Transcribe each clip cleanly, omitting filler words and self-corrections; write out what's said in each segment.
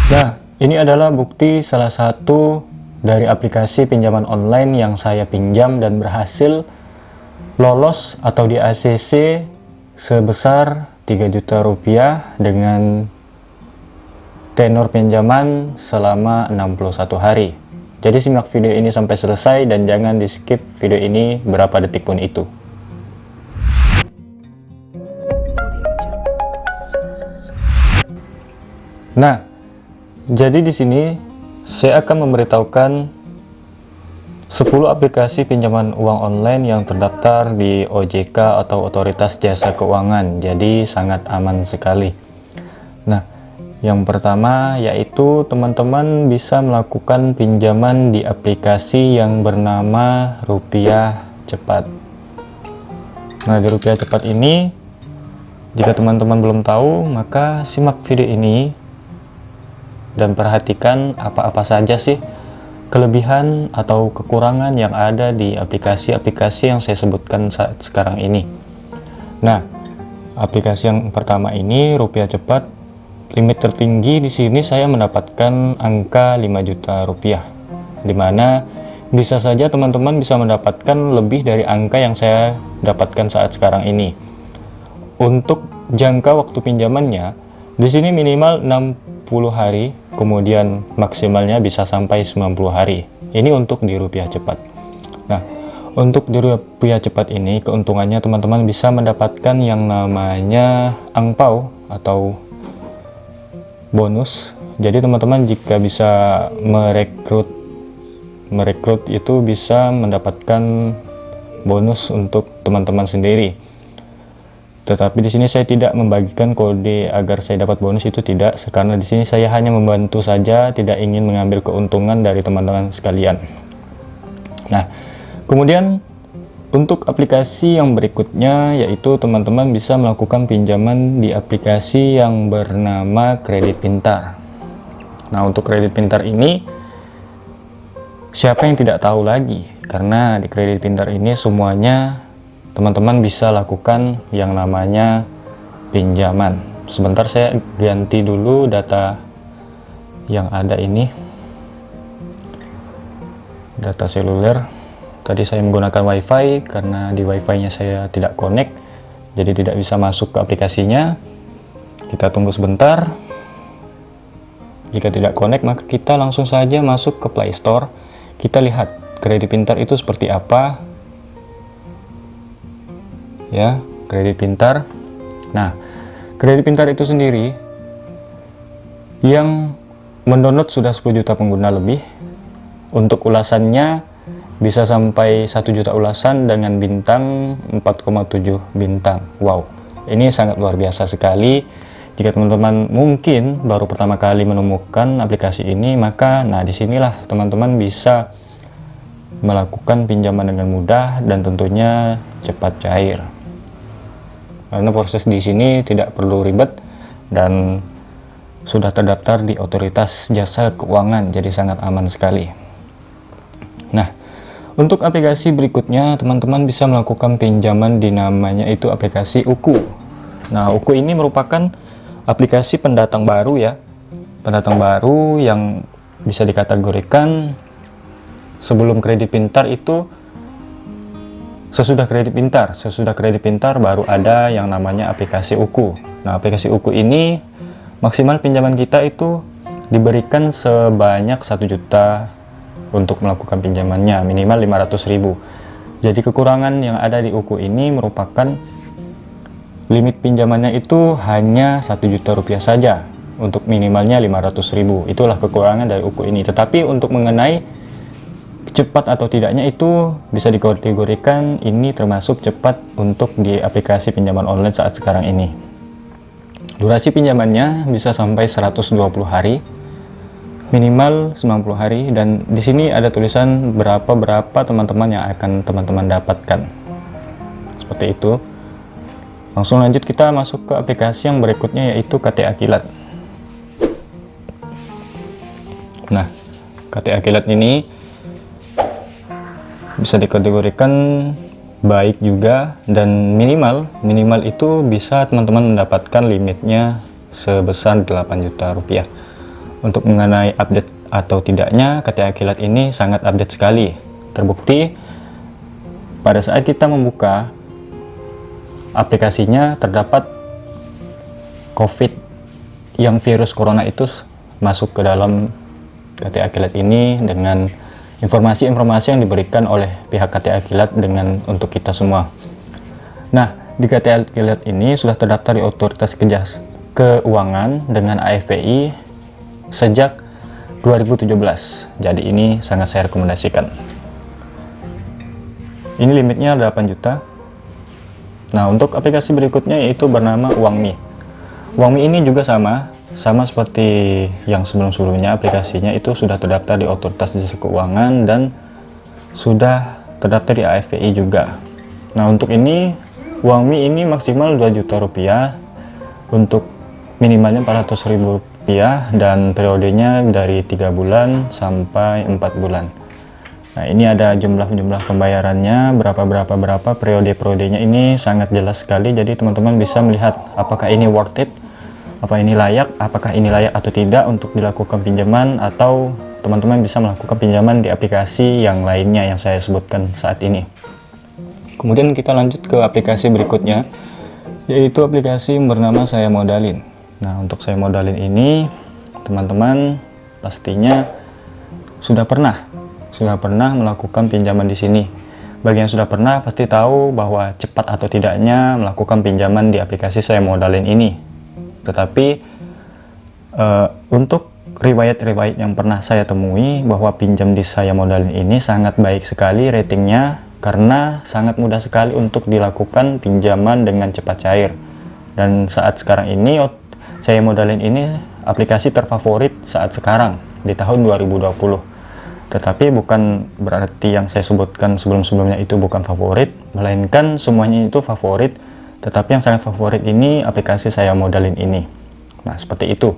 Nah, ini adalah bukti salah satu dari aplikasi pinjaman online yang saya pinjam dan berhasil lolos atau di ACC sebesar 3 juta rupiah dengan tenor pinjaman selama 61 hari. Jadi simak video ini sampai selesai dan jangan di skip video ini berapa detik pun itu. Nah, jadi di sini saya akan memberitahukan 10 aplikasi pinjaman uang online yang terdaftar di OJK atau Otoritas Jasa Keuangan. Jadi sangat aman sekali. Nah, yang pertama yaitu teman-teman bisa melakukan pinjaman di aplikasi yang bernama Rupiah Cepat. Nah, di Rupiah Cepat ini, jika teman-teman belum tahu, maka simak video ini dan perhatikan apa-apa saja sih kelebihan atau kekurangan yang ada di aplikasi-aplikasi yang saya sebutkan saat sekarang ini. Nah, aplikasi yang pertama ini Rupiah Cepat, limit tertinggi di sini saya mendapatkan angka 5 juta rupiah, dimana bisa saja teman-teman bisa mendapatkan lebih dari angka yang saya dapatkan saat sekarang ini. Untuk jangka waktu pinjamannya di sini minimal 60 hari, kemudian maksimalnya bisa sampai 90 hari. Ini untuk di Rupiah Cepat. Nah, untuk di Rupiah Cepat ini keuntungannya teman-teman bisa mendapatkan yang namanya angpau atau bonus. Jadi teman-teman jika bisa merekrut itu bisa mendapatkan bonus untuk teman-teman sendiri. Tetapi di sini saya tidak membagikan kode agar saya dapat bonus, itu tidak, karena di sini saya hanya membantu saja, tidak ingin mengambil keuntungan dari teman-teman sekalian. Nah, kemudian untuk aplikasi yang berikutnya yaitu teman-teman bisa melakukan pinjaman di aplikasi yang bernama Kredit Pintar. Nah, untuk Kredit Pintar ini siapa yang tidak tahu lagi, karena di Kredit Pintar ini semuanya teman-teman bisa lakukan yang namanya pinjaman. Sebentar saya ganti dulu data yang ada ini, data seluler. Tadi saya menggunakan wifi karena di wifi nya saya tidak connect, jadi tidak bisa masuk ke aplikasinya. Kita tunggu sebentar. Jika tidak connect maka kita langsung saja masuk ke Play Store. Kita lihat Kredit Pintar itu seperti apa ya, Kredit Pintar. Nah, Kredit Pintar itu sendiri yang mendownload sudah 10 juta pengguna lebih. Untuk ulasannya bisa sampai 1 juta ulasan dengan bintang 4,7 bintang. Wow, ini sangat luar biasa sekali. Jika teman-teman mungkin baru pertama kali menemukan aplikasi ini, maka disinilah teman-teman bisa melakukan pinjaman dengan mudah dan tentunya cepat cair. Karena proses di sini tidak perlu ribet dan sudah terdaftar di Otoritas Jasa Keuangan, jadi sangat aman sekali. Nah, untuk aplikasi berikutnya teman-teman bisa melakukan pinjaman di namanya itu aplikasi Uku. Nah, Uku ini merupakan aplikasi pendatang baru ya, pendatang baru yang bisa dikategorikan sebelum Kredit Pintar itu. Sesudah Kredit Pintar baru ada yang namanya aplikasi Uku. Nah, aplikasi Uku ini maksimal pinjaman kita itu diberikan sebanyak 1 juta untuk melakukan pinjamannya, minimal 500.000. Jadi kekurangan yang ada di Uku ini merupakan limit pinjamannya itu hanya 1 juta rupiah saja, untuk minimalnya 500.000. Itulah kekurangan dari Uku ini. Tetapi untuk mengenai cepat atau tidaknya itu bisa dikategorikan ini termasuk cepat untuk di aplikasi pinjaman online saat sekarang ini. Durasi pinjamannya bisa sampai 120 hari, minimal 90 hari, dan di sini ada tulisan berapa teman-teman yang akan teman-teman dapatkan. Seperti itu. Langsung lanjut kita masuk ke aplikasi yang berikutnya yaitu KTA Kilat. Nah, KTA Kilat ini bisa dikategorikan baik juga, dan minimal itu bisa teman-teman mendapatkan limitnya sebesar 8 juta rupiah. Untuk mengenai update atau tidaknya, KTA Kilat ini sangat update sekali. Terbukti pada saat kita membuka aplikasinya terdapat COVID yang virus corona itu masuk ke dalam KTA Kilat ini dengan informasi-informasi yang diberikan oleh pihak KTA Kilat dengan untuk kita semua. Nah, di KTA Kilat ini sudah terdaftar di Otoritas Keuangan dengan AFPI sejak 2017. Jadi ini sangat saya rekomendasikan. Ini limitnya 8 juta. Nah, untuk aplikasi berikutnya yaitu bernama Uangmi. Uangmi ini juga sama seperti yang sebelum-sebelumnya. Aplikasinya itu sudah terdaftar di Otoritas Jasa Keuangan dan sudah terdaftar di AFPI juga. Nah, untuk ini Uangmi ini maksimal 2 juta rupiah, untuk minimalnya 400.000 rupiah, dan periodenya dari 3 bulan sampai 4 bulan. Nah, ini ada jumlah pembayarannya, berapa periode-periodenya, ini sangat jelas sekali. Jadi teman-teman bisa melihat apakah ini worth it, apakah ini layak atau tidak untuk dilakukan pinjaman, atau teman-teman bisa melakukan pinjaman di aplikasi yang lainnya yang saya sebutkan saat ini. Kemudian kita lanjut ke aplikasi berikutnya, yaitu aplikasi yang bernama Saya Modalin. Nah, untuk Saya Modalin ini teman-teman pastinya sudah pernah melakukan pinjaman di sini. Bagi yang sudah pernah pasti tahu bahwa cepat atau tidaknya melakukan pinjaman di aplikasi Saya Modalin ini. Tetapi untuk riwayat yang pernah saya temui, bahwa pinjam di Saya Modalin ini sangat baik sekali ratingnya, karena sangat mudah sekali untuk dilakukan pinjaman dengan cepat cair. Dan saat sekarang ini Saya Modalin ini aplikasi terfavorit saat sekarang di tahun 2020. Tetapi bukan berarti yang saya sebutkan sebelum-sebelumnya itu bukan favorit, melainkan semuanya itu favorit. Tetapi yang sangat favorit ini aplikasi Saya Modalin ini. Nah, seperti itu.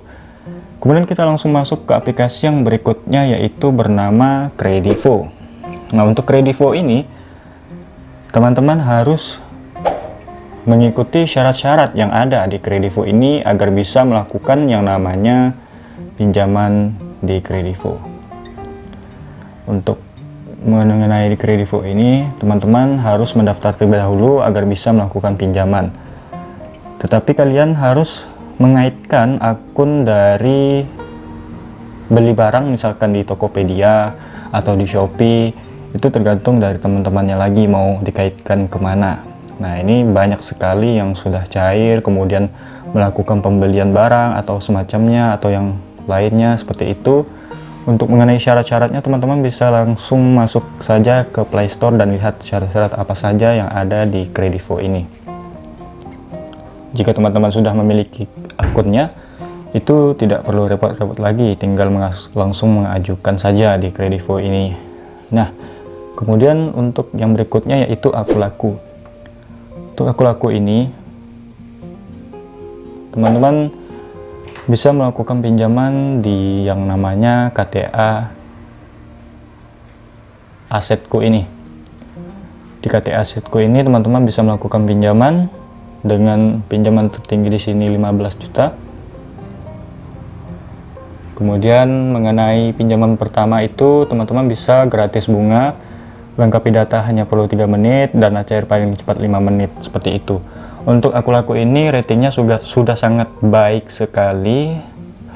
Kemudian kita langsung masuk ke aplikasi yang berikutnya, yaitu bernama Kredivo. Nah, untuk Kredivo ini teman-teman harus mengikuti syarat-syarat yang ada di Kredivo ini agar bisa melakukan yang namanya pinjaman di Kredivo. Untuk mengenai di Kredivo ini, teman-teman harus mendaftar terlebih dahulu agar bisa melakukan pinjaman. Tetapi kalian harus mengaitkan akun dari beli barang, misalkan di Tokopedia atau di Shopee. Itu tergantung dari teman-temannya lagi mau dikaitkan kemana. Nah, ini banyak sekali yang sudah cair kemudian melakukan pembelian barang atau semacamnya atau yang lainnya seperti itu. Untuk mengenai syarat-syaratnya, teman-teman bisa langsung masuk saja ke Play Store dan lihat syarat-syarat apa saja yang ada di Kredivo ini. Jika teman-teman sudah memiliki akunnya, itu tidak perlu repot-repot lagi, tinggal langsung mengajukan saja di Kredivo ini. Nah, kemudian untuk yang berikutnya yaitu Akulaku. Untuk Akulaku ini, teman-teman bisa melakukan pinjaman di yang namanya KTA Asetku ini. Di KTA Asetku ini teman-teman bisa melakukan pinjaman dengan pinjaman tertinggi di sini 15 juta. Kemudian mengenai pinjaman pertama itu teman-teman bisa gratis bunga, lengkapi data hanya perlu 3 menit, dan cair paling cepat 5 menit, seperti itu. Untuk Akulaku ini ratingnya sudah sangat baik sekali,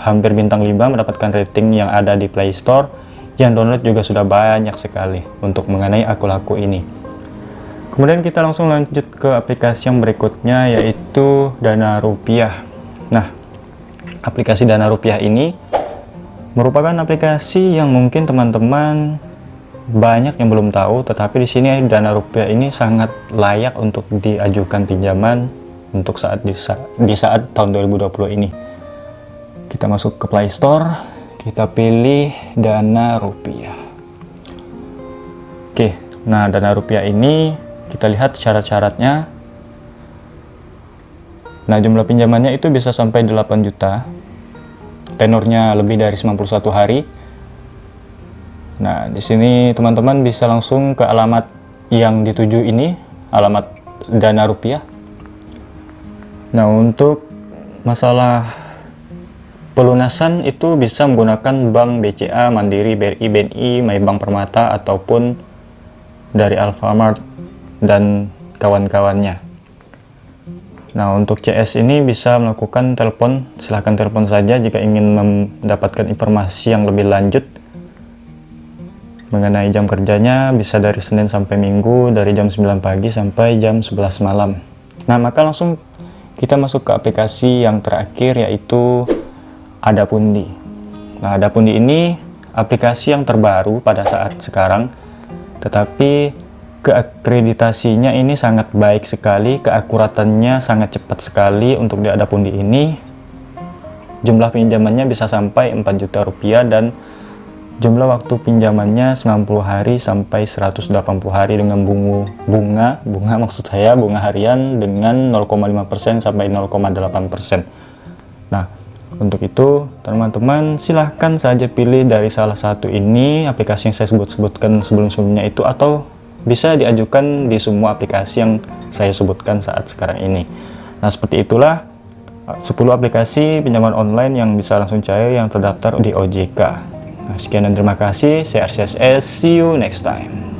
hampir bintang 5, mendapatkan rating yang ada di Play Store. Yang download juga sudah banyak sekali untuk mengenai Akulaku ini. Kemudian kita langsung lanjut ke aplikasi yang berikutnya, yaitu Dana Rupiah. Nah, aplikasi Dana Rupiah ini merupakan aplikasi yang mungkin teman-teman banyak yang belum tahu, tetapi di sini Dana Rupiah ini sangat layak untuk diajukan pinjaman untuk di saat tahun 2020 ini. Kita masuk ke Play Store, kita pilih Dana Rupiah. Oke, nah Dana Rupiah ini kita lihat syarat-syaratnya. Nah, jumlah pinjamannya itu bisa sampai 8 juta. Tenornya lebih dari 91 hari. Nah, di sini teman-teman bisa langsung ke alamat yang dituju ini, alamat Dana Rupiah. Nah, untuk masalah Pelunasan itu bisa menggunakan bank BCA, Mandiri, BRI, BNI, Maybank Permata, ataupun dari Alfamart dan kawan-kawannya. Nah, untuk CS ini bisa melakukan telepon, silahkan telepon saja jika ingin mendapatkan informasi yang lebih lanjut mengenai jam kerjanya. Bisa dari Senin sampai Minggu, dari jam 9 pagi sampai jam 11 malam. Nah, maka langsung kita masuk ke aplikasi yang terakhir, yaitu Adapundi. Nah, Adapundi ini aplikasi yang terbaru pada saat sekarang, tetapi keakreditasinya ini sangat baik sekali, keakuratannya sangat cepat sekali. Untuk di Adapundi ini jumlah pinjamannya bisa sampai 4 juta rupiah dan jumlah waktu pinjamannya 90 hari sampai 180 hari dengan bunga maksud saya bunga harian dengan 0,5% sampai 0,8%. Nah, untuk itu teman-teman silahkan saja pilih dari salah satu ini aplikasi yang saya sebutkan sebelum-sebelumnya itu, atau bisa diajukan di semua aplikasi yang saya sebutkan saat sekarang ini. Nah, seperti itulah 10 aplikasi pinjaman online yang bisa langsung cair yang terdaftar di OJK. Nah, sekian dan terima kasih. Saya RCSS. See you next time.